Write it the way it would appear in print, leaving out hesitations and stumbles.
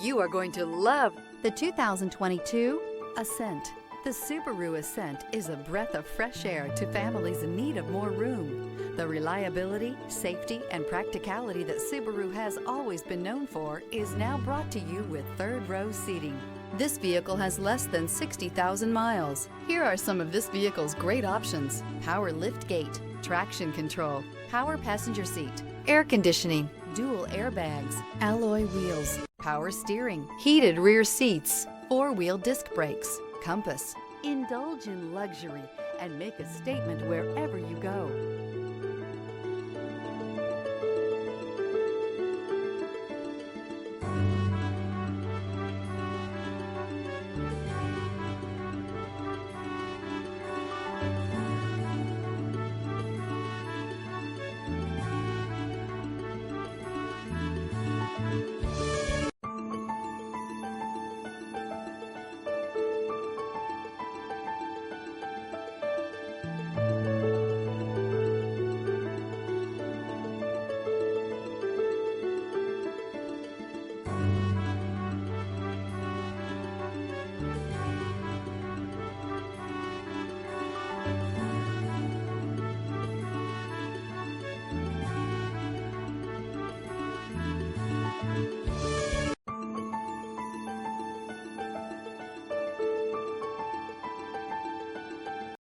You are going to love the 2022 Ascent. The Subaru Ascent is a breath of fresh air to families in need of more room. The reliability, safety, and practicality that Subaru has always been known for is now brought to you with third-row seating. This vehicle has less than 60,000 miles. Here are some of this vehicle's great options: power liftgate, traction control, power passenger seat, air conditioning, dual airbags, alloy wheels, power steering, heated rear seats, four-wheel disc brakes, compass. Indulge in luxury and make a statement wherever you go.